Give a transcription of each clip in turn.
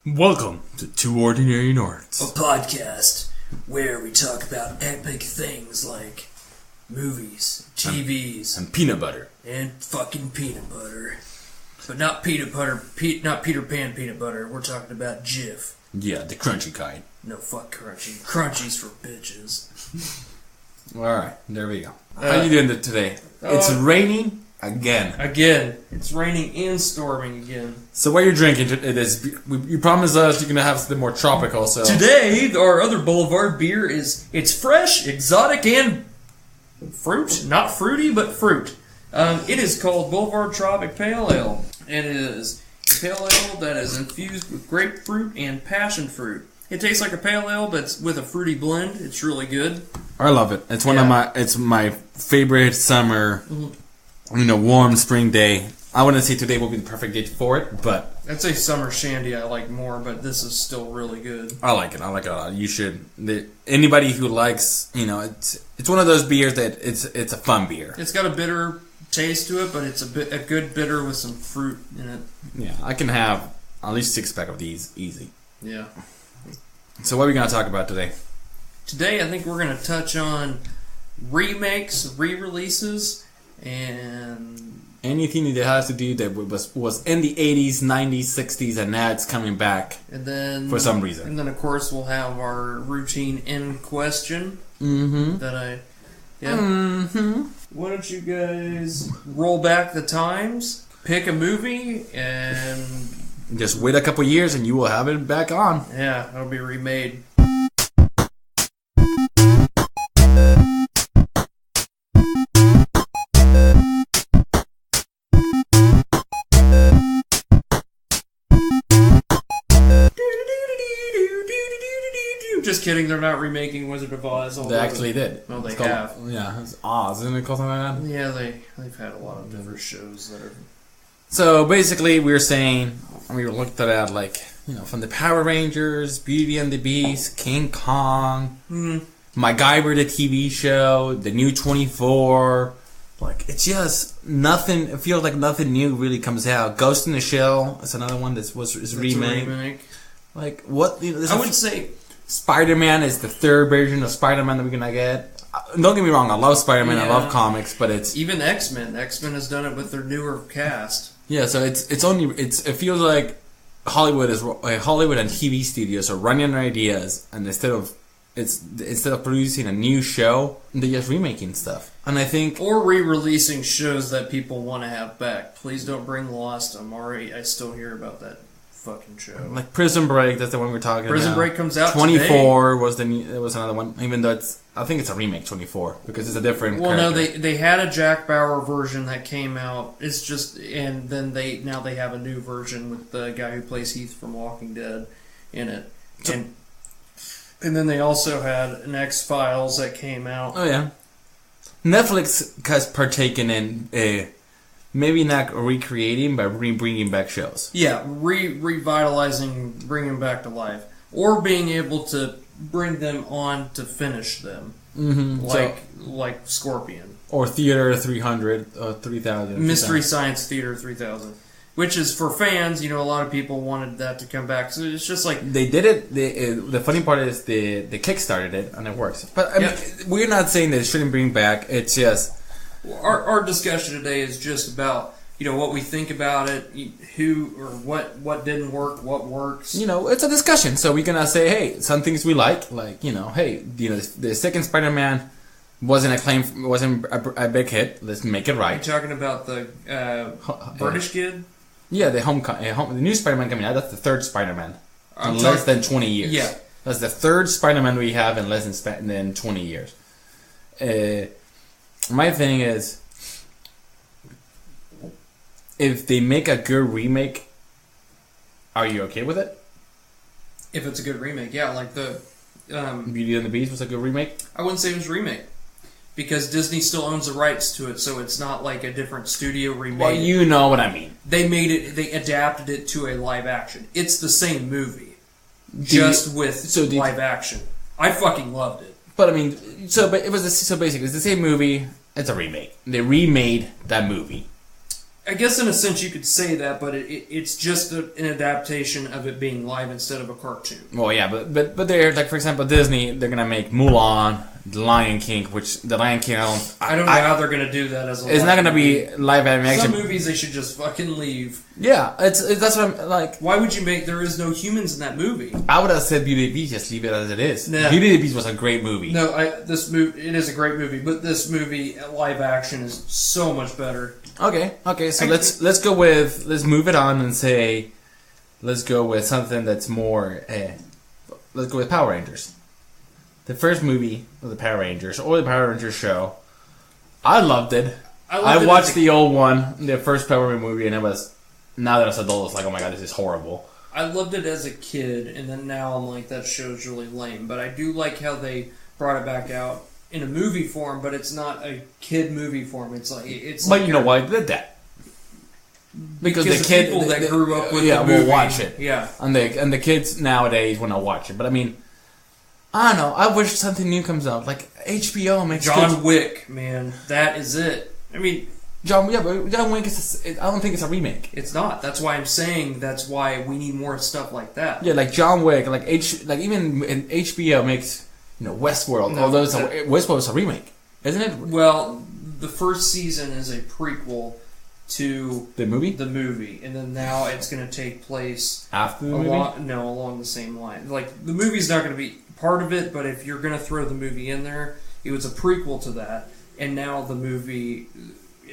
Welcome to Two Ordinary A Nerds. podcast where we talk about epic things like movies, TVs, And peanut butter. and fucking peanut butter. But not peanut butter, not Peter Pan peanut butter. We're talking about Jif. Yeah, the crunchy kind. No, fuck crunchy. Crunchy's for bitches. Alright, there we go. How you doing today? It's raining again. Again, it's raining and storming again. So what you're drinking, you promised us you're going to have something more tropical, so... Today, our other Boulevard beer it's fresh, exotic, and fruit. Not fruity, but fruit. It is called Boulevard Tropic Pale Ale. It is a pale ale that is infused with grapefruit and passion fruit. It tastes like a pale ale, but it's with a fruity blend. It's really good. I love it. It's it's my favorite summer, warm spring day. I wouldn't say today will be the perfect day for it, but... I'd say summer shandy I like more, but this is still really good. I like it a lot. You should. Anybody who likes, it's one of those beers that it's a fun beer. It's got a bitter taste to it, but it's a good bitter with some fruit in it. Yeah, I can have at least 6-pack of these easy. Yeah. So what are we going to talk about today? Today I think we're going to touch on remakes, re-releases, and... anything that has to do that was in the 80s, 90s, 60s, and now it's coming back for some reason. And then, of course, we'll have our routine end question. Why don't you guys roll back the times, pick a movie, and... just wait a couple years and you will have it back on. yeah, it'll be remade. Just kidding, they're not remaking Wizard of Oz. They actually did. Well, they called, have. Yeah, it's Oz. Isn't it called something like that? Yeah, they've had a lot of different shows that are... So basically, we were looked at from the Power Rangers, Beauty and the Beast, King Kong, MacGyver the TV show, the new 24. It's just nothing. It feels like nothing new really comes out. Ghost in the Shell is another one is a remake. What? I would say Spider-Man is the third version of Spider-Man that we're gonna get. Don't get me wrong, I love Spider-Man, I love comics, but it's even X-Men. X-Men has done it with their newer cast. Yeah, so it feels like Hollywood and TV studios are running on ideas, and instead of producing a new show, they're just remaking stuff. And I think or re-releasing shows that people want to have back. Please don't bring Lost. I still hear about that fucking show. Like Prison Break, that's the one we're talking about. Prison Break comes out 24 today. was another one, even though I think it's a remake, 24, because it's a different Well, character. no, they had a Jack Bauer version that came out. It's just, and then they have a new version with the guy who plays Heath from Walking Dead in it. And then they also had an X-Files that came out. Oh yeah. Netflix has partaken in maybe not recreating, but bringing back shows. Yeah, revitalizing, bringing back to life. Or being able to bring them on to finish them. Like Scorpion. Or Theater 300, 3000. Mystery Science Theater 3000. Which is, for fans, a lot of people wanted that to come back. So it's just like... They did it. The funny part is they kickstarted it, and it works. But I mean, we're not saying that it shouldn't bring back. It's just... Our discussion today is just about what we think about it, who or what didn't work, what works. It's a discussion. So we're gonna say, hey, some things we like the second Spider-Man wasn't a big hit. Let's make it right. Are you talking about the British kid? Yeah, the new Spider-Man coming out. That's the third Spider-Man in less than 20 years. Yeah, that's the third Spider-Man we have in less than 20 years. My thing is, if they make a good remake, are you okay with it? If it's a good remake, yeah. Like the Beauty and the Beast was a good remake? I wouldn't say it was a remake. Because Disney still owns the rights to it, so it's not like a different studio remade. Well, you know what I mean. They adapted it to a live action. It's the same movie, just with live action. I fucking loved it. But I mean, basically, it's the same movie. It's a remake. They remade that movie. I guess in a sense you could say that, but it's just an adaptation of it being live instead of a cartoon. Well, yeah, but they're like, for example, Disney, they're gonna make Mulan, The Lion King, which The Lion King, I don't know how they're gonna do that as a. It's not gonna be live animation. Some movies they should just fucking leave. Yeah, it's that's what I'm like. Why would you make? There is no humans in that movie. I would have said Beauty and the Beast, just leave it as it is. Nah. Beauty and the Beast was a great movie. No, this movie it is a great movie, but this movie live action is so much better. Okay. So let's move it on and say, let's go with something that's more. Let's go with Power Rangers. The first movie of the Power Rangers or the Power Rangers show, I loved it. I watched the old one, the first Power Ranger movie, and it was. Now that it's adult, it's like, oh my god, this is horrible. I loved it as a kid, and then now I'm like, that show's really lame. But I do like how they brought it back out in a movie form, but it's not a kid movie form. It's like it's. But like you know why they did that? Because the kid people that grew up with the movie, will watch it. Yeah, and the kids nowadays want to watch it. But I mean, I don't know. I wish something new comes out, like HBO makes John Wick, man, that is it. I mean. But John Wick I don't think it's a remake. It's not. That's why I'm saying that's why we need more stuff like that. Yeah, like John Wick, like even in HBO makes Westworld. Although Westworld is a remake, isn't it? Well, the first season is a prequel to the movie. The movie, and then now it's going to take place after the movie. Along the same line. Like the movie's not going to be part of it, but if you're going to throw the movie in there, it was a prequel to that, and now the movie.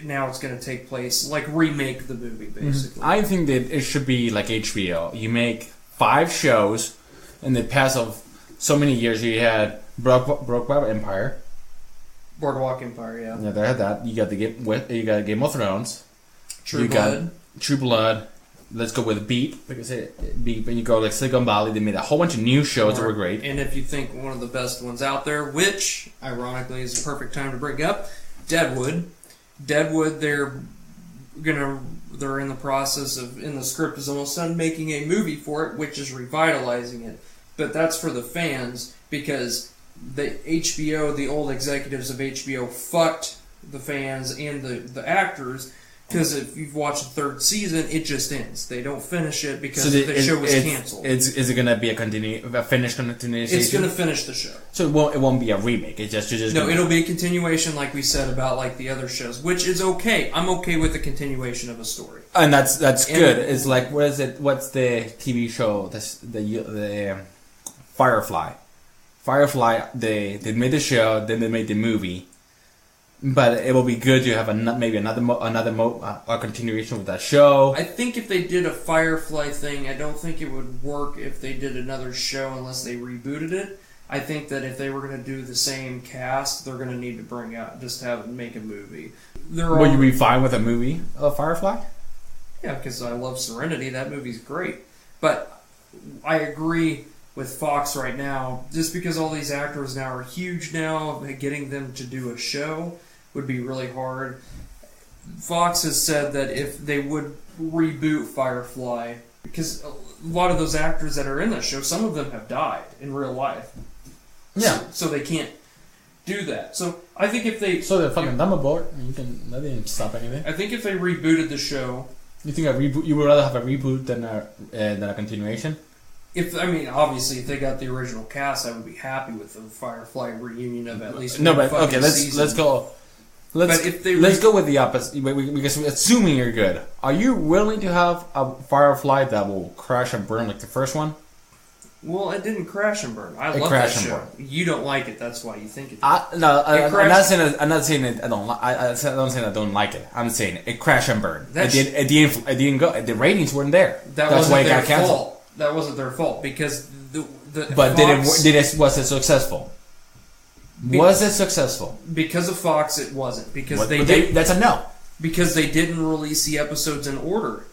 Now it's going to take place, like remake the movie, basically. I think that it should be like HBO. You make 5 shows, in the past of so many years, you had Boardwalk Empire. Boardwalk Empire, yeah. Yeah, they had that. You got Game of Thrones. True Blood. True Blood. Let's go with Beep, because Beep, and you go like Silicon Valley. They made a whole bunch of new shows that were great. And if you think one of the best ones out there, which ironically is the perfect time to bring up, Deadwood. Deadwood, they're in the process of, in the script is almost done, making a movie for it, which is revitalizing it. But that's for the fans, because the old executives of HBO fucked the fans and the actors, because if you've watched the 3rd season, it just ends. They don't finish it because the show was canceled. Is it going to be a finished continuation? It's going to finish the show. So it won't be a remake. It's just it'll be a continuation, like we said about like the other shows, which is okay. I'm okay with the continuation of a story, and that's good. It's like, what is it? What's the TV show? The Firefly. Firefly. They made the show, then they made the movie. But it will be good to have maybe a continuation with that show. I think if they did a Firefly thing, I don't think it would work if they did another show unless they rebooted it. I think that if they were going to do the same cast, they're going to need to make a movie. Will you be fine with a movie of Firefly? Yeah, because I love Serenity. That movie's great. But I agree with Fox right now, just because all these actors now are huge now, getting them to do a show would be really hard. Fox has said that if they would reboot Firefly, because a lot of those actors that are in that show, some of them have died in real life. Yeah. So they can't do that. So I think if they... So they're fucking dumb aboard. That didn't stop anything. I think if they rebooted the show... You think you would rather have a reboot than a continuation? Obviously, if they got the original cast, I would be happy with the Firefly reunion of at least no, but okay, let's go. Let's go with the opposite, because assuming you're good, are you willing to have a Firefly that will crash and burn like the first one? Well, it didn't crash and burn. I love that show. You don't like it, that's why you think it. I'm not saying it. I don't say I don't like it. I'm saying it crashed and burned. It didn't go. The ratings weren't there. That's why it got canceled. That wasn't their fault, because But Fox, was it successful? Was it successful? Because of Fox, it wasn't. Because that's a no. Because they didn't release the episodes in order.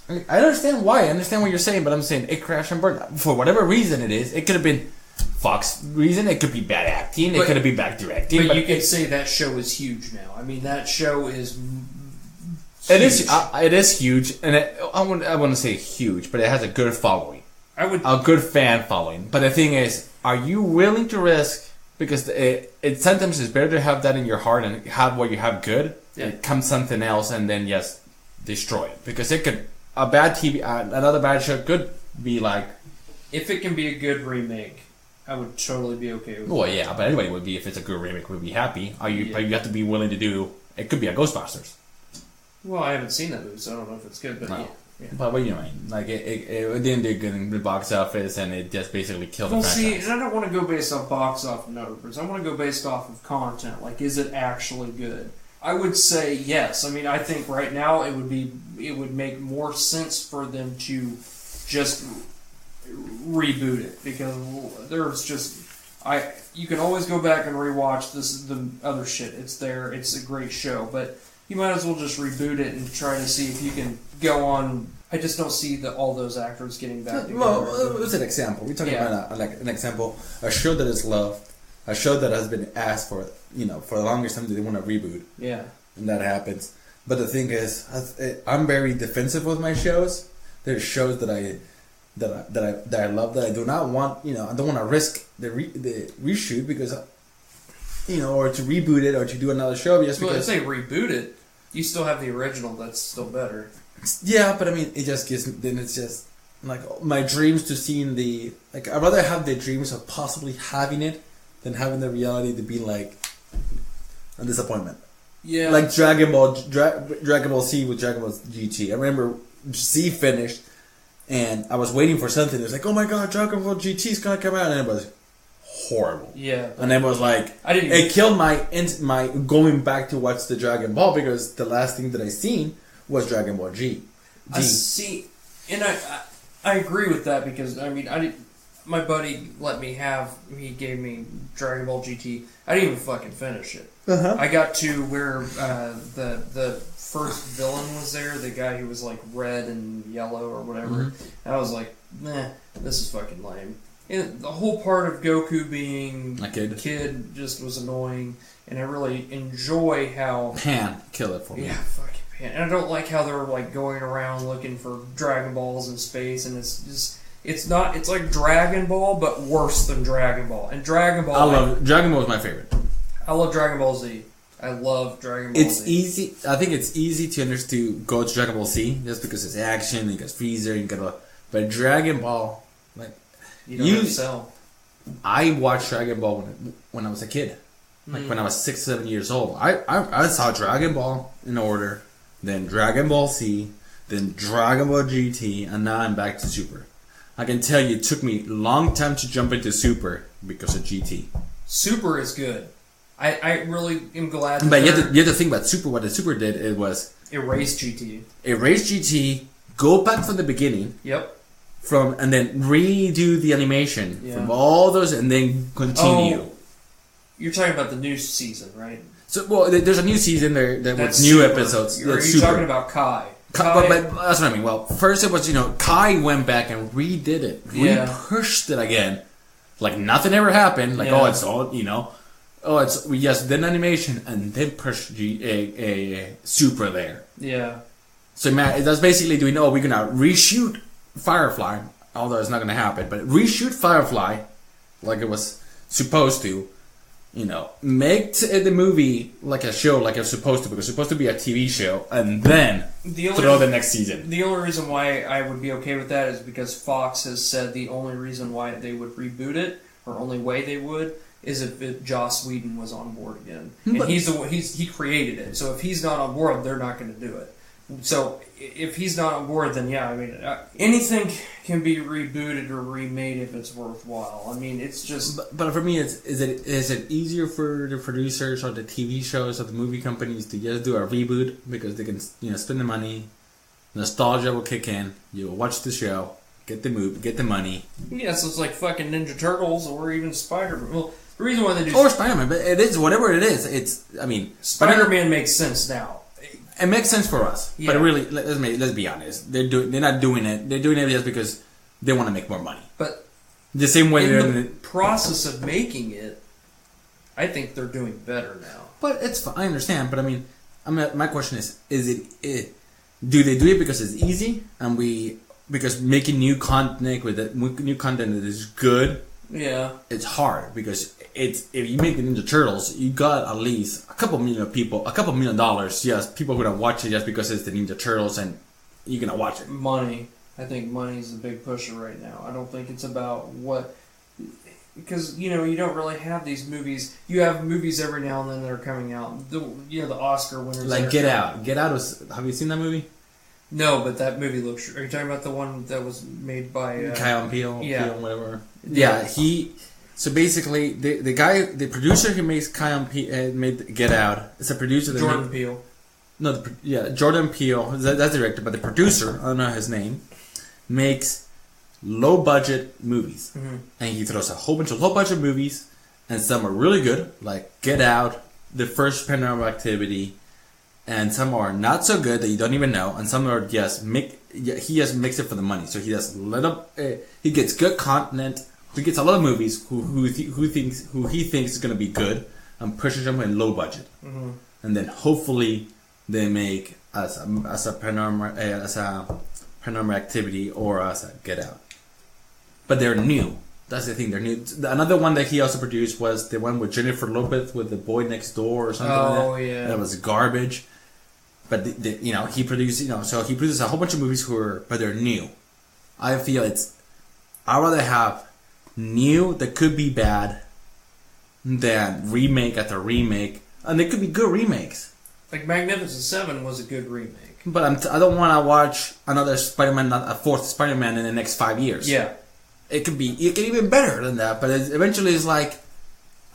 I understand why. I understand what you're saying, but I'm saying it crashed and burned. For whatever reason it is, it could have been Fox reason. It could be bad acting. It could have been bad directing. But you could say that show is huge now. I mean, that show is. It is huge, and I wouldn't say huge, but it has a good following. A good fan following. But the thing is, are you willing to risk? Because it sometimes it's better to have that in your heart and have what you have good. Yeah. It comes something else, and then yes, destroy it because it could another bad show could be like. If it can be a good remake, I would totally be okay with it. Well, yeah, but anybody would be if it's a good remake. Would be happy. But you have to be willing to do. It could be a Ghostbusters. Well, I haven't seen that movie, so I don't know if it's good. But No. yeah. But what do you mean? Like it didn't do good in the box office, and it just basically killed the See, franchise. and I don't want to go based off box office numbers. I want to go based off of content. Like, is it actually good? I would say yes. I mean, I think right now it would make more sense for them to just reboot it because there's just you can always go back and rewatch the other shit. It's there. It's a great show, but you might as well just reboot it and try to see if you can go on. I just don't see all those actors getting back together. Well, it's an example. We're talking about like an example, a show that is loved, a show that has been asked for, for the longest time that they want to reboot. Yeah, and that happens. But the thing is, I'm very defensive with my shows. There's shows that I love that I do not want. I don't want to risk the reshoot because, or to reboot it or to do another show just because. Well, if they reboot it, you still have the original. That's still better. Yeah, but I mean, it just gives. Then it's just like my dreams to seeing the like. I'd rather have the dreams of possibly having it than having the reality to be like a disappointment. Yeah, like Dragon Ball Z with Dragon Ball GT. I remember Z finished. And I was waiting for something. It was like, oh my god, Dragon Ball GT is gonna come out, and it was horrible. Yeah. And it was like, it killed my going back to watch the Dragon Ball because the last thing that I seen was Dragon Ball G. I see, and I agree with that because my buddy he gave me Dragon Ball GT. I didn't even fucking finish it. Uh-huh. I got to where the first villain was there, the guy who was like red and yellow or whatever. Mm-hmm. And I was like, meh, this is fucking lame. And the whole part of Goku being a kid just was annoying, and I really enjoy how Pan kill it for me. Yeah, fucking Pan. And I don't like how they're like going around looking for Dragon Balls in space, and it's like Dragon Ball but worse than Dragon Ball. And Dragon Ball, Dragon Ball is my favorite. I love Dragon Ball Z. I love Dragon Ball Z. Easy. I think it's easy to go to Dragon Ball Z just because it's action. You got Freezer. But Dragon Ball, like you don't have to sell. I watched Dragon Ball when I was a kid, like when I was 6, 7 years old. I saw Dragon Ball in order, then Dragon Ball Z, then Dragon Ball GT, and now I'm back to Super. I can tell you, it took me a long time to jump into Super because of GT. Super is good. I really am glad. But you have to think about Super. What the Super did, it was erase GT. Erase GT. Go back from the beginning. Yep. And then redo the animation from all those, and then continue. Oh, you're talking about the new season, right? So, there's a new season there with new episodes. Are you talking about Kai? But that's what I mean. Well, first it was Kai went back and redid it, pushed it again, like nothing ever happened. Like it's all we just did an animation and then pushed a Super there. Yeah. So that's basically doing. We're gonna reshoot Firefly, although it's not gonna happen. But reshoot Firefly, like it was supposed to. Make the movie like a show, like it's supposed to, because it's supposed to be a TV show, and then throw the next season. The only reason why I would be okay with that is because Fox has said the only reason why they would reboot it, or only way they would, is if Joss Whedon was on board again, and he created it. So if he's not on board, they're not going to do it. So if he's not on board, then anything can be rebooted or remade if it's worthwhile. I mean, it's just. But for me, is it easier for the producers or the TV shows or the movie companies to just do a reboot because they can spend the money, nostalgia will kick in, you'll watch the show, get the movie, get the money. Yeah, so it's like fucking Ninja Turtles or even Spider-Man. Well, the reason why they do or Spider-Man, but it is whatever it is. Spider-Man makes sense now. It makes sense for us, but really, let's be honest. They're not doing it. They're doing it just because they want to make more money. But the same way in the process of making it, I think they're doing better now. But it's fine. I understand. But my question is it? Do they do it because it's easy because making new content that is good Yeah. it's hard because if you make the Ninja Turtles, you got at least a couple million dollars. Yes, people who don't watch it just because it's the Ninja Turtles and you're gonna watch it. Money. I think money's the big pusher right now. I don't think it's about what... Because, you don't really have these movies. You have movies every now and then that are coming out. The Oscar winners. Like Get Out. Get Out was... Have you seen that movie? No, but that movie looks... Are you talking about the one that was made by... Kyle Peele? Yeah. Peele, whatever. Yeah, he... So basically, the producer who makes Kyle Peele made Get Out is a producer that Jordan Peele. No, Jordan Peele. That's the director, but the producer, I don't know his name, makes low-budget movies. Mm-hmm. And he throws a whole bunch of low-budget movies, and some are really good, like Get Out, The First Paranormal Activity, and some are not so good that you don't even know, and some are he just makes it for the money. So he just he gets good content. He gets a lot of movies who he thinks is going to be good, and pushes them in low budget, and then hopefully they make as a paranormal Activity or as a Get Out. But they're new. That's the thing. They're new. Another one that he also produced was the one with Jennifer Lopez with The Boy Next Door or something like that. Oh, yeah. That was garbage. But, he produced, so he produces a whole bunch of movies but they're new. I feel I'd rather have new that could be bad than remake after remake. And they could be good remakes. Like Magnificent Seven was a good remake. But I don't want to watch another Spider-Man, a fourth Spider-Man in the next 5 years. Yeah. It could even better than that, but eventually it's like,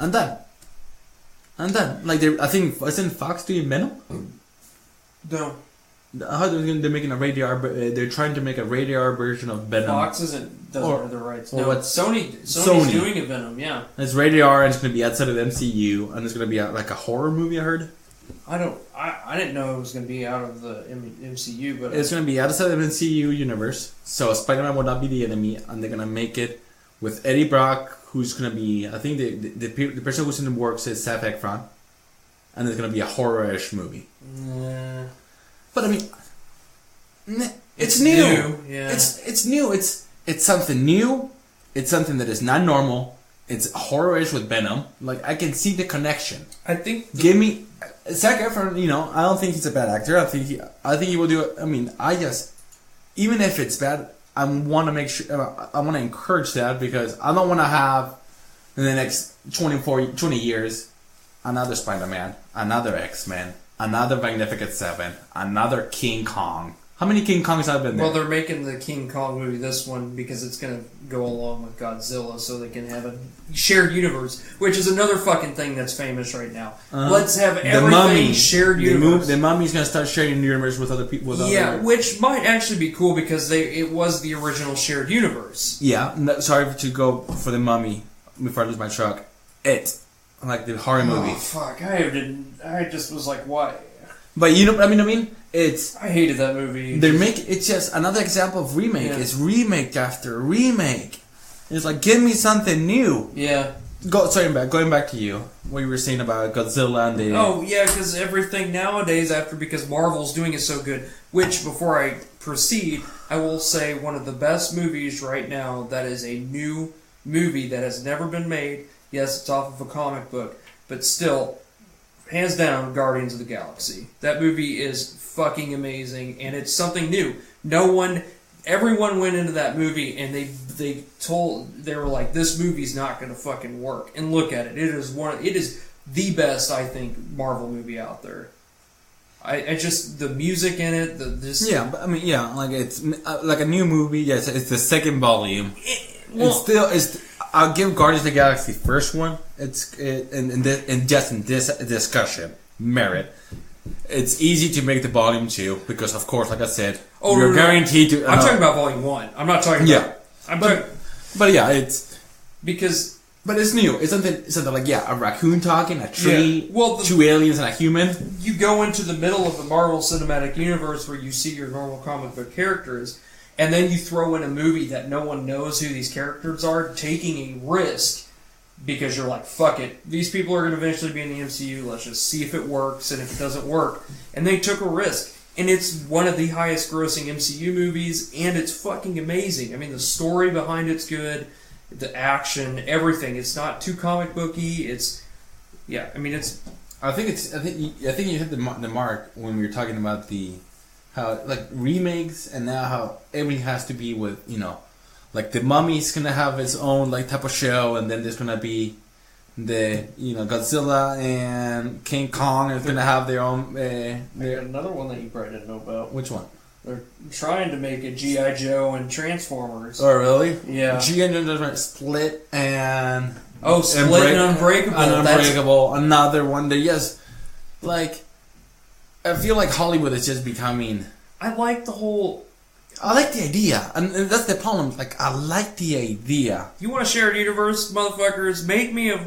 I'm done. Like, I think, isn't Fox doing Venom? No. How they're making a radar, they're trying to make a radar version of Venom. Fox doesn't have the rights. No, Sony's Sony. doing a Venom, yeah. It's radar, and it's going to be outside of the MCU, and it's going to be like a horror movie, I heard. I didn't know it was going to be out of the MCU, but... It's going to be outside of the MCU universe, so Spider-Man will not be the enemy, and they're going to make it with Eddie Brock, who's going to be... I think the person who's in the works is Zac Efron, and it's going to be a horror-ish movie. But I mean... It's new. Yeah. It's new. It's something new. It's something that is not normal. It's horror-ish with Venom. Like, I can see the connection. I think... Give me... Zac Efron, I don't think he's a bad actor. I think he will do it. I mean, even if it's bad, I want to make sure... I want to encourage that because I don't want to have, in the next 20 years, another Spider-Man, another X-Men, another Magnificent Seven, another King Kong. How many King Kongs have been there? Well, they're making the King Kong movie, this one, because it's going to go along with Godzilla, so they can have a shared universe, which is another fucking thing that's famous right now. Let's have everything shared universe. The Mummy's going to start sharing the universe with other people. Which might actually be cool because it was the original shared universe. Yeah, sorry to go for the Mummy before I lose my truck. Like the horror movie. Oh, fuck. I just was like, why? But I mean, I hated that movie. It's just another example of remake. Yeah. It's remake after remake. It's like, give me something new. Yeah. Going back to you. What you were saying about Godzilla and the... Oh, yeah, because everything nowadays, because Marvel's doing it so good, which, before I proceed, I will say one of the best movies right now that is a new movie that has never been made. Yes, it's off of a comic book, but still... Hands down, Guardians of the Galaxy. That movie is fucking amazing, and it's something new. Everyone went into that movie, and they were like, this movie's not going to fucking work. And look at it. It is the best, I think, Marvel movie out there. I just, the music in it, like it's like a new movie. Yes, it's the second volume. I'll give Guardians of the Galaxy first one. Just in this discussion, merit. It's easy to make the volume 2 because, of course, like I said, you're guaranteed to. I'm talking about volume 1. I'm not talking about. But it's new. It's something like a raccoon talking, a tree, two aliens, and a human. You go into the middle of the Marvel Cinematic Universe where you see your normal comic book characters. And then you throw in a movie that no one knows who these characters are, taking a risk because you're like, fuck it. These people are going to eventually be in the MCU. Let's just see if it works and if it doesn't work. And they took a risk. And it's one of the highest grossing MCU movies, and it's fucking amazing. I mean, the story behind it's good. the action, everything. It's not too comic booky. It's it's. I think you hit the mark when we were talking about how like remakes and now how everything has to be with like the Mummy's gonna have its own like type of show, and then there's gonna be the Godzilla and King Kong is gonna have their own. Another one that you probably didn't know about. Which one? They're trying to make a G.I. Joe and Transformers. Oh really? Yeah. G.I. Joe Split and Split and Unbreakable. Unbreakable. Another one. That yes, like I feel like Hollywood is just becoming. I like the idea, and that's the problem. Like, I like the idea. You want a shared universe, motherfuckers? Make me a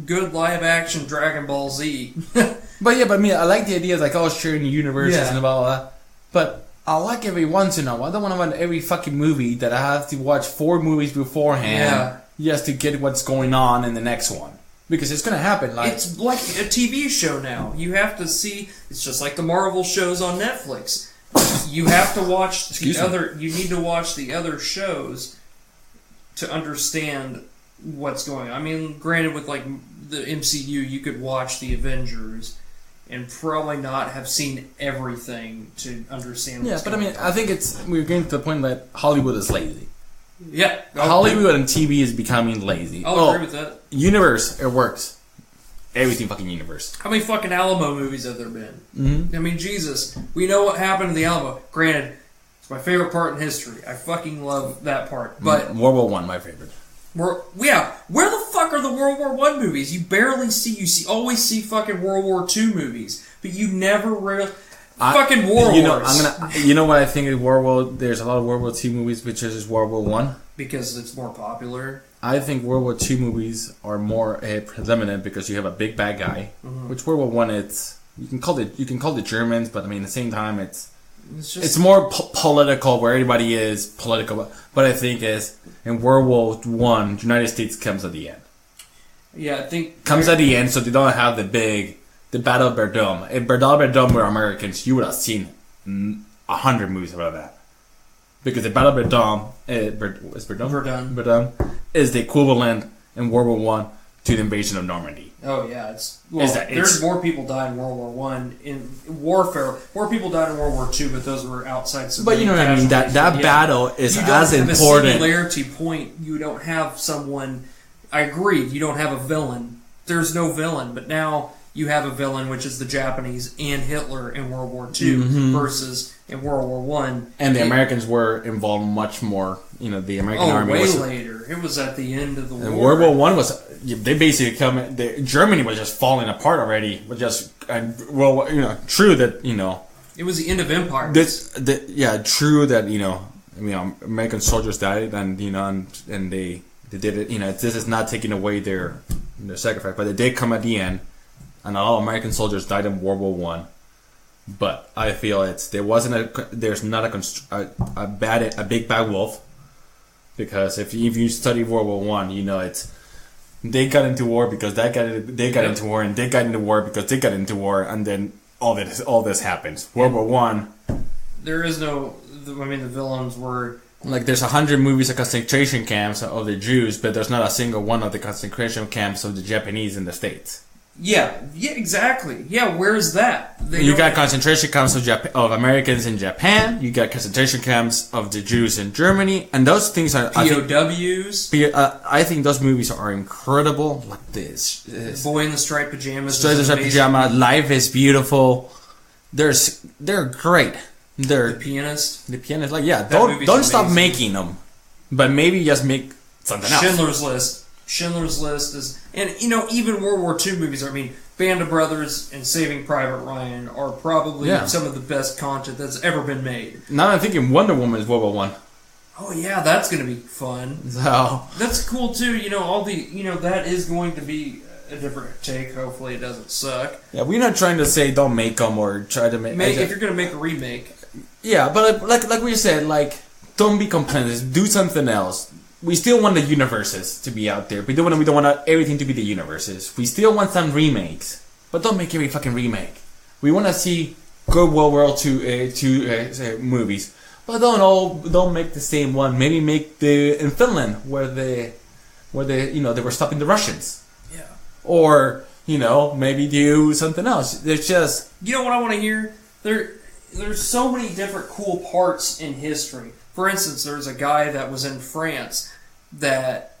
good live-action Dragon Ball Z. But I like the idea, like, sharing universes and blah, blah, blah. But I like every once in a while. I don't want to watch every fucking movie that I have to watch 4 movies beforehand just to get what's going on in the next one. Because it's going to happen. Like, it's like a TV show now. You have to see... It's just like the Marvel shows on Netflix. You have to watch you need to watch the other shows to understand what's going on. I mean, granted, with like the MCU, you could watch the Avengers and probably not have seen everything to understand what's going on. Yeah, but I think we're getting to the point that Hollywood is lazy. Yeah. Hollywood and TV is becoming lazy. I'll agree with that. Universe, it works. Everything fucking universe. How many fucking Alamo movies have there been? Mm-hmm. I mean, Jesus. We know what happened in the Alamo. Granted, it's my favorite part in history. I fucking love that part. But World War One, my favorite. Where the fuck are the World War One movies? You barely see. Always see fucking World War Two movies, but you never really fucking War Wars. You know what I think of World War? There's a lot of World War Two movies, which is World War One because it's more popular. I think World War II movies are more predominant because you have a big bad guy. Mm-hmm. Which World War One, you can call the Germans, but I mean at the same time it's more political where everybody is political. But I think is in World War One, United States comes at the end. Yeah, I think comes at the end, so they don't have the Battle of Verdun. If Battle of Verdun were Americans, you would have seen 100 movies about that. Because the Battle of Verdun is the equivalent in World War One to the invasion of Normandy. Oh yeah, there's more people died in World War One in warfare. More people died in World War Two, but those were outside. But you know what I mean. That battle is as important. A singularity point. You don't have someone. I agree. You don't have a villain. There's no villain, but now you have a villain, which is the Japanese and Hitler in World War II versus in World War One. And the Americans were involved much more. The American army way later. It was at the end of the war. World War One was they basically Germany was just falling apart already. True that it was the end of empire. True that American soldiers died and and they did it. This is not taking away their sacrifice, but they did come at the end. And a lot of American soldiers died in World War One, but I feel there's not a big bad wolf, because if you study World War One, they got into war because they got into war, and they got into war because they got into war, and then all this happens. World War One, there is no. The villains were. Like there's 100 movies of concentration camps of the Jews, but there's not a single one of the concentration camps of the Japanese in the States. Yeah, exactly. Yeah, where's that? You got concentration camps of Americans in Japan. You got concentration camps of the Jews in Germany, and those things are POWs. I think those movies are incredible. Like this, Boy in the Striped Pajamas. Life is Beautiful. They're great. The Pianist. Like don't stop making them, but maybe just make something else. Schindler's List is, and even World War II movies. Band of Brothers and Saving Private Ryan are probably some of the best content that's ever been made. Now I'm thinking Wonder Woman is World War One. Oh yeah, that's gonna be fun. So that's cool too. All the that is going to be a different take. Hopefully it doesn't suck. Yeah, we're not trying to say don't make them or try to make. If you're gonna make a remake. Yeah, but like we said, don't be complacent. Do something else. We still want the universes to be out there. We don't want everything to be the universes. We still want some remakes, but don't make every fucking remake. We want to see good World War II movies, but don't make the same one. Maybe make in Finland where where they were stopping the Russians. Yeah. Or, maybe do something else. It's just... You know what I want to hear? There's so many different cool parts in history. For instance, there's a guy that was in France that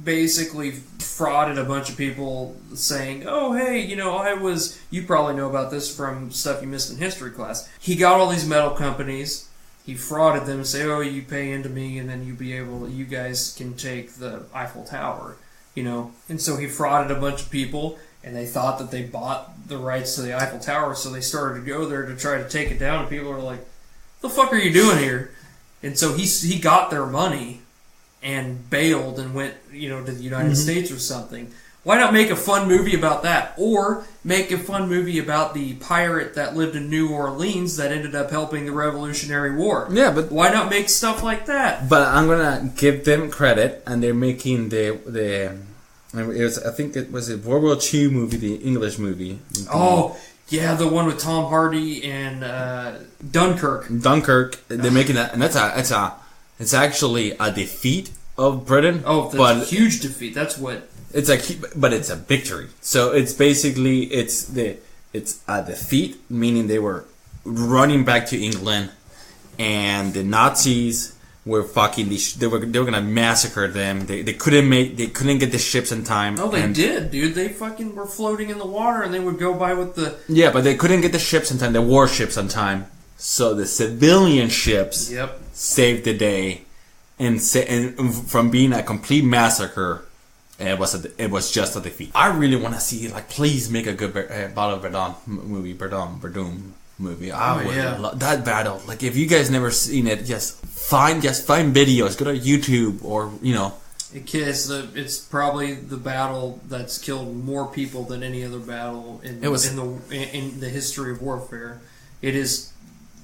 basically frauded a bunch of people saying, oh, hey, you probably know about this from stuff you missed in history class. He got all these metal companies, he frauded them and say, oh, you pay into me and then you guys can take the Eiffel Tower, And so he frauded a bunch of people and they thought that they bought the rights to the Eiffel Tower, so they started to go there to try to take it down, and people are like, the fuck are you doing here? And so he got their money and bailed and went, to the United States or something. Why not make a fun movie about that? Or make a fun movie about the pirate that lived in New Orleans that ended up helping the Revolutionary War. Yeah, but... Why not make stuff like that? But I'm gonna give them credit, and they're making I think it was a World War II movie, the English movie. Oh, yeah, the one with Tom Hardy and Dunkirk. They're making that, and it's actually a defeat of Britain. Oh, that's a huge defeat. That's what... But it's a victory. So it's basically, it's a defeat, meaning they were running back to England, and the Nazis were fucking... They were gonna massacre them. They couldn't get the ships in time. Oh, they did, dude. They fucking were floating in the water, and they would go by with the... Yeah, but they couldn't get the ships in time, the warships on time. So the civilian ships saved the day, and from being a complete massacre, it was just a defeat. I really want to see, please make a good Battle of Verdun movie. I would love that battle. If you guys never seen it, just find videos. Go to YouTube or It's probably the battle that's killed more people than any other battle in the history of warfare. It is.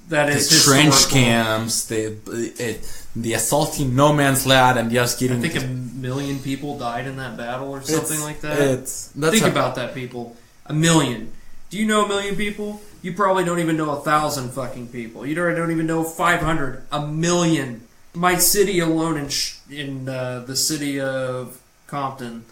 That is the trench camps, the assaulting no man's land, and just getting... I think 1 million people died in that battle or something like that. Think about that, people. 1 million. Do you know 1 million people? You probably don't even know 1,000 fucking people. You don't even know 500. 1 million. My city alone in the city of Compton.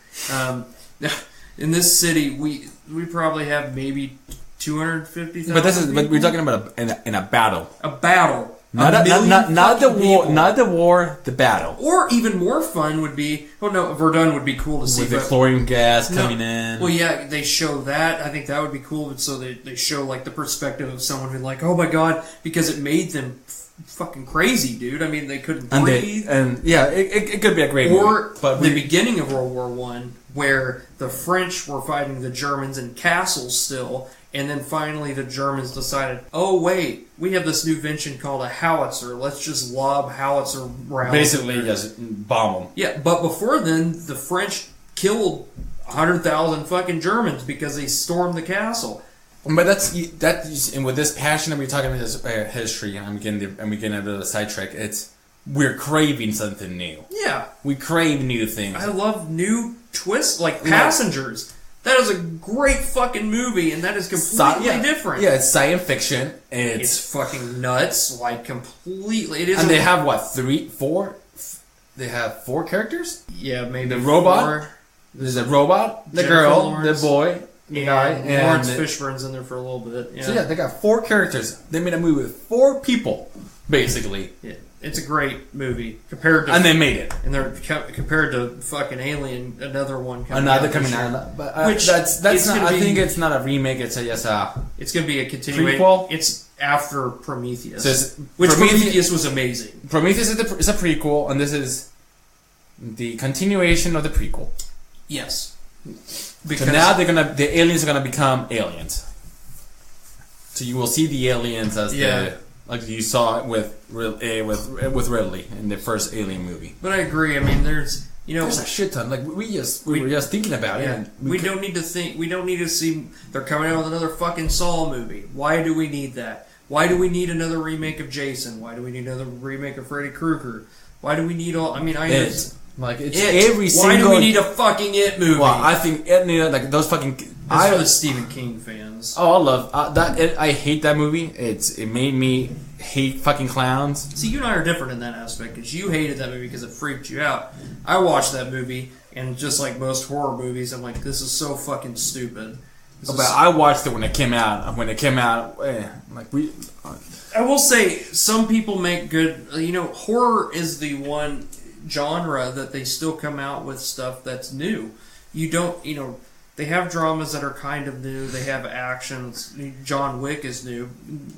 In this city, we probably have maybe 250,000. But we're talking about in a battle. A battle. Not the war. Not the war. The battle. Or even more fun would be. Oh no, Verdun would be cool to see. With the chlorine gas coming in. Well, yeah, they show that. I think that would be cool. So they show the perspective of someone who's like, oh my god, because it made them fucking crazy, dude. I mean, they couldn't breathe. It could be a great movie. Or the beginning of World War I, where the French were fighting the Germans in castles still. And then finally the Germans decided, oh wait, we have this new invention called a howitzer. Let's just lob howitzer rounds. Basically, just bomb them. Yeah, but before then, the French killed 100,000 fucking Germans because they stormed the castle. But and with this passion that we're talking about this history, and we're getting a bit of a sidetrack. We're craving something new. Yeah, we crave new things. I love new twists, like Passengers. That is a great fucking movie, and that is completely different. Yeah, it's science fiction. It's fucking nuts, completely. It is. And they have what, 3, 4? They have 4 characters. Yeah, maybe the robot. There's a robot, the Jennifer girl, Lawrence, the boy, the guy, and Lawrence Fishburne's in there for a little bit. Yeah. So they got 4 characters. They made a movie with 4 people, basically. Yeah. It's a great movie compared to, and they made it. And they're compared to fucking Alien, another one coming out. But that's not. I think it's not a remake. It's just a. It's going to be a continuation. Prequel. It's after Prometheus, so Prometheus was amazing. Prometheus is a prequel, and this is the continuation of the prequel. Yes. Because so now the aliens are gonna become aliens. So you will see the aliens as like you saw it with Ridley in the first Alien movie. But I agree. I mean, there's a shit ton. We were just thinking about it. And we don't need to think. We don't need to see. They're coming out with another fucking Saw movie. Why do we need that? Why do we need another remake of Jason? Why do we need another remake of Freddy Krueger? Why do we need all? I mean, it's every single. Why do we need a fucking It movie? Well, I think It, those fucking. That's for the Stephen King fans. Oh, I love that. I hate that movie. It made me hate fucking clowns. See, you and I are different in that aspect because you hated that movie because it freaked you out. I watched that movie And just like most horror movies, I'm like, this is so fucking stupid. But I watched it when it came out. I will say, some people make good... horror is the one genre that they still come out with stuff that's new. You don't, they have dramas that are kind of new. They have actions. John Wick is new.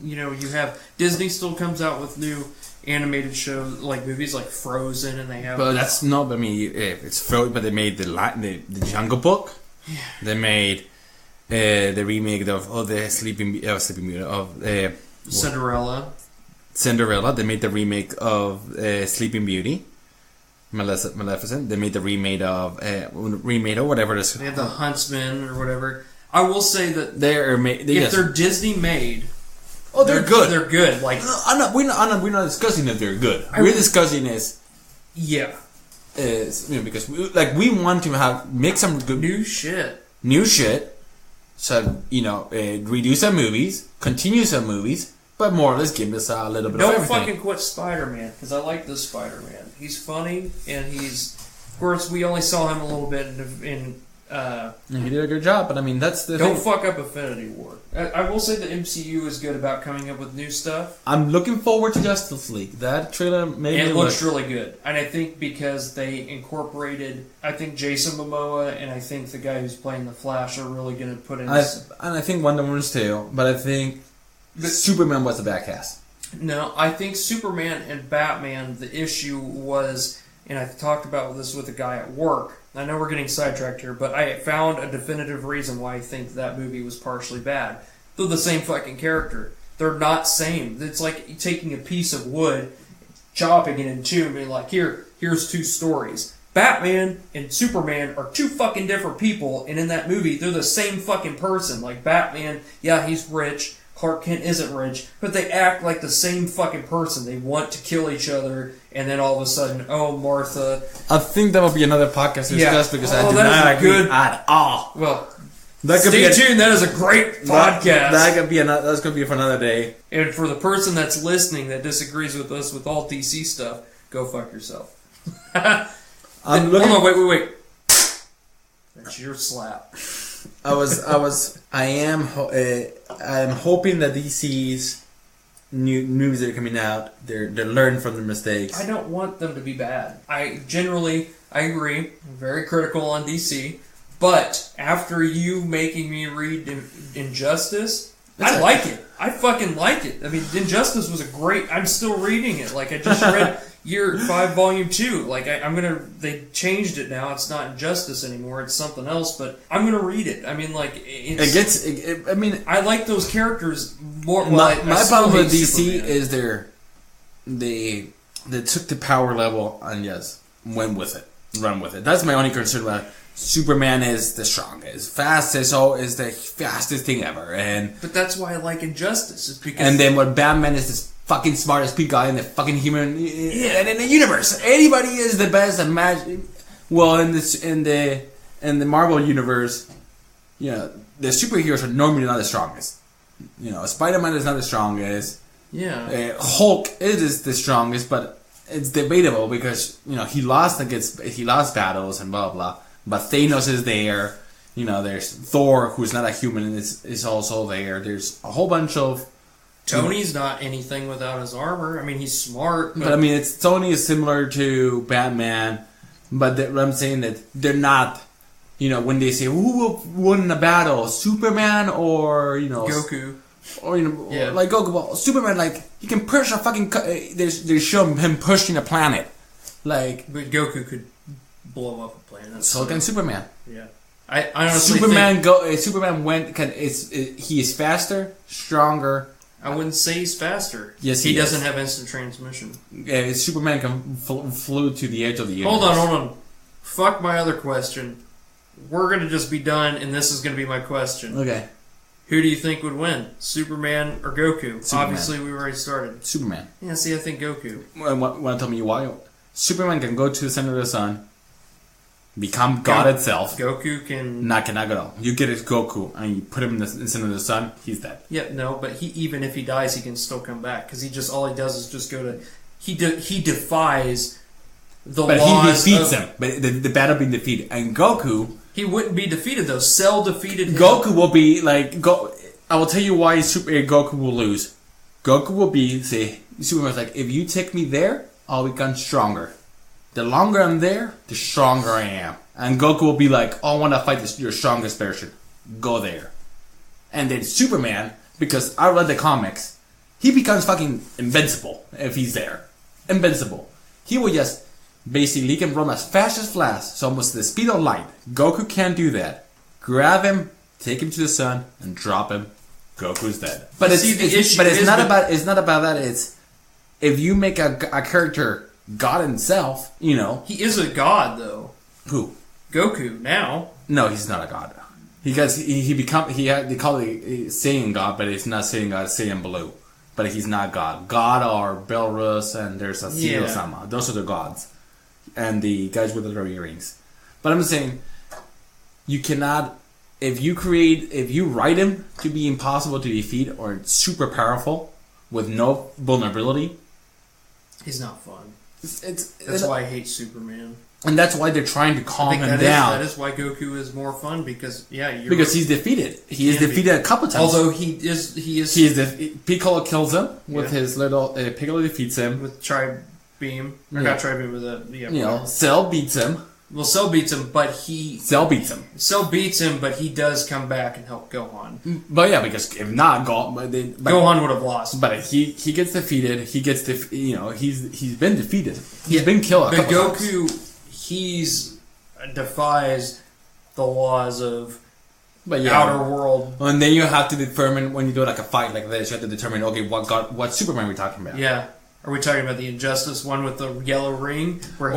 You have... Disney still comes out with new animated shows, like movies like Frozen, and they have... But that's not... it's Frozen, but they made the Jungle Book. Yeah. They made the remake of the Sleeping Beauty, of... Cinderella. They made the remake of Sleeping Beauty. Maleficent. They made the remake of whatever it is. They have the Huntsman or whatever. I will say that if they're Disney made, they're good. They're good. Like we're not discussing if they're good. We're discussing because we want to make some good new shit. So redo some movies, continue some movies. But more or less give us a little bit of everything. Don't fucking quit Spider-Man, because I like this Spider-Man. He's funny, and of course, we only saw him a little bit in he did a good job, but that's the thing. Don't fuck up Infinity War. I will say the MCU is good about coming up with new stuff. I'm looking forward to Justice League. That trailer made me looks really good. And I think because they incorporated, Jason Momoa and I think the guy who's playing the Flash are really going to put in... And I think Wonder Woman's too, but I think... Superman was the back cast. No, I think Superman and Batman, the issue was, and I talked about this with a guy at work. I know we're getting sidetracked here, but I found a definitive reason why I think that movie was partially bad. They're the same fucking character. They're not same. It's like taking a piece of wood, chopping it in two, and being like, here's two stories. Batman and Superman are two fucking different people, and in that movie, they're the same fucking person. Like, Batman, yeah, he's rich. Clark Kent isn't rich, but they act like the same fucking person. They want to kill each other, and then all of a sudden, Martha. I think that will be another podcast to discuss because I do not agree at all. Well, stay tuned. That is a great podcast. That's going to be for another day. And for the person that's listening that disagrees with us with all DC stuff, go fuck yourself. Hold on, wait. That's your slap. I am hoping that DC's new movies that are coming out, they're learning from their mistakes. I don't want them to be bad. I agree. I'm very critical on DC, but after you making me read Injustice, I like it. I fucking like it. Injustice was I'm still reading it. Like, I just read Year 5, Volume 2. Like, they changed it now. It's not Injustice anymore. It's something else, but I'm gonna read it. I like those characters more. My problem with DC is they took the power level and went with it. Run with it. That's my only concern about it. Superman is the strongest, fastest, is the fastest thing ever, but that's why I like Injustice. Is because and then what Batman is this fucking smartest guy in the fucking human and in the universe. Anybody is the best at magic. Well, in the Marvel universe, the superheroes are normally not the strongest. Spider-Man is not the strongest. Yeah. Hulk is the strongest, but it's debatable because he lost battles and blah blah. But Thanos is there. There's Thor, who's not a human, and is also there. There's a whole bunch of... Tony's not anything without his armor. He's smart. But Tony is similar to Batman. But what I'm saying that they're not... when they say, who will win a battle? Superman or, Goku. Or, like Goku. Well, Superman, he can push a fucking... They show him pushing a planet. But Goku could... blow up a planet. So can Superman. Yeah, I honestly he is faster, stronger. I wouldn't say he's faster. Yes, he doesn't have instant transmission. Yeah, Superman can flew to the edge of the universe. Hold on. Fuck my other question. We're gonna just be done, and this is gonna be my question. Okay. Who do you think would win, Superman or Goku? Superman. Obviously, we already started. Superman. Yeah, see, I think Goku. Want to tell me why? Superman can go to the center of the sun. Become God itself. Goku can... Not at all. You get his Goku and you put him in the center of the sun, he's dead. Yeah, no, but even if he dies, he can still come back. Because all he does is just go to... He defies the But laws he defeats of, him. But the battle being defeated. And Goku... He wouldn't be defeated, though. Cell defeated him. Goku will be like... I will tell you why Goku will lose. Goku will be... Say, Superman's like, if you take me there, I'll become stronger. The longer I'm there, the stronger I am. And Goku will be like, oh, I want to fight your strongest version. Go there. And then Superman, because I read the comics, he becomes fucking invincible if he's there. Invincible. He will just basically he can run as fast as Flash, so almost the speed of light. Goku can't do that. Grab him, take him to the sun, and drop him. Goku's dead. But it's not about that. It's if you make a character God himself, you know. He is a god, though. Who? Goku now. No, he's not a god. They call it Saiyan God, but it's not Saiyan God, it's Saiyan Blue. But he's not God. God are Belarus and there's a Sama. Those are the gods. And the guys with the earrings. But I'm saying, you cannot, if you write him to be impossible to defeat or super powerful with no vulnerability, he's not fun. That's why I hate Superman. And that's why they're trying to calm him down. That is why Goku is more fun because he's defeated. He is defeated a couple times. Although he is Piccolo kills him with his little. Piccolo defeats him with Tri Beam or not Tri Beam with a Cell beats him. Well, Cell beats him, but Cell beats him, but he does come back and help Gohan. But yeah, because if not, Gohan would have lost. But he gets defeated. He gets he's been defeated. He's been killed. But Goku. He's defies the laws of outer world. And then you have to determine when you do like a fight like this. You have to determine what Superman we're talking about. Yeah, are we talking about the Injustice one with the yellow ring where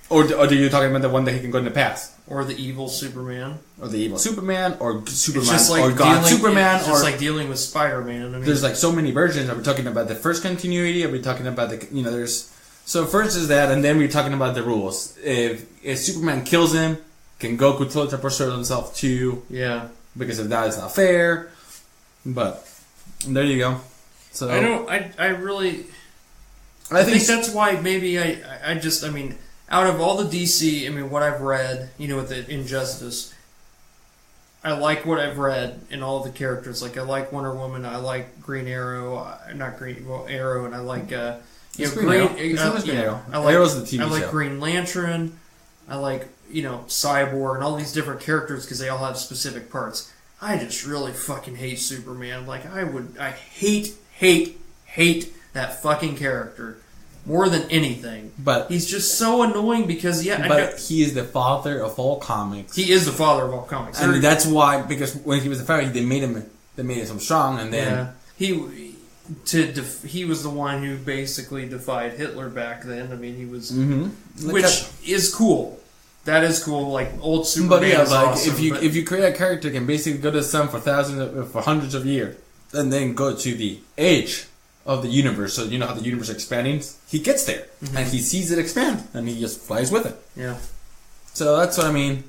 or are you talking about the one that he can go in the past, or the evil Superman, or Superman, or Superman, it's just like or God Superman, it's just like dealing with Spider-Man. I mean, there's like so many versions. Are we talking about the first continuity? Are we talking about there's. So first is that, and then we're talking about the rules. If Superman kills him, can Goku teleport himself too? Yeah. Because if that is not fair. But there you go. So I think that's why maybe out of all the DC, what I've read, with the Injustice, I like what I've read in all the characters. Like I like Wonder Woman, I like Green Arrow, Arrow, and I like. Arrow's the TV show. I like Green Lantern. I like Cyborg and all these different characters because they all have specific parts. I just really fucking hate Superman. Like I hate that fucking character more than anything. But he's just so annoying because he is the father of all comics. He is the father of all comics, and that's why because when he was the father, they made him so strong, and then he was the one who basically defied Hitler back then. He was, is cool. That is cool. Like old Superman. But is awesome, if you create a character who can basically go to the sun for hundreds of years, and then go to the edge of the universe. So you know how the universe is expanding. He gets there and he sees it expand, and he just flies with it. Yeah. So that's what I mean.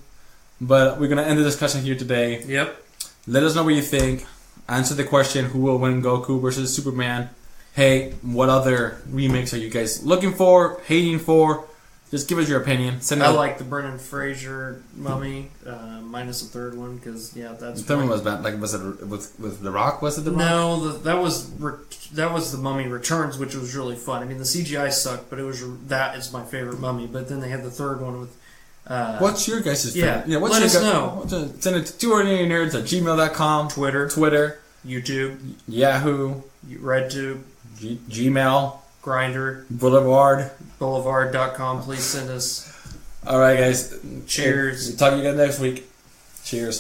But we're gonna end the discussion here today. Yep. Let us know what you think. Answer the question, who will win Goku versus Superman? Hey, what other remakes are you guys looking for, hating for? Just give us your opinion. I like the Brendan Fraser Mummy, minus the third one, because, that's... The third one was bad. Like, was it with The Rock? Was it The Rock? No, that was the Mummy Returns, which was really fun. The CGI sucked, but that is my favorite Mummy. But then they had the third one with... what's your guys' favorite? Yeah, let us know. Send it to twoordinarynerds@gmail.com. Twitter. YouTube. Yahoo. RedTube. Gmail. Grindr. Boulevard.com. Please send us. Alright, guys. Cheers. We'll talk to you guys next week. Cheers.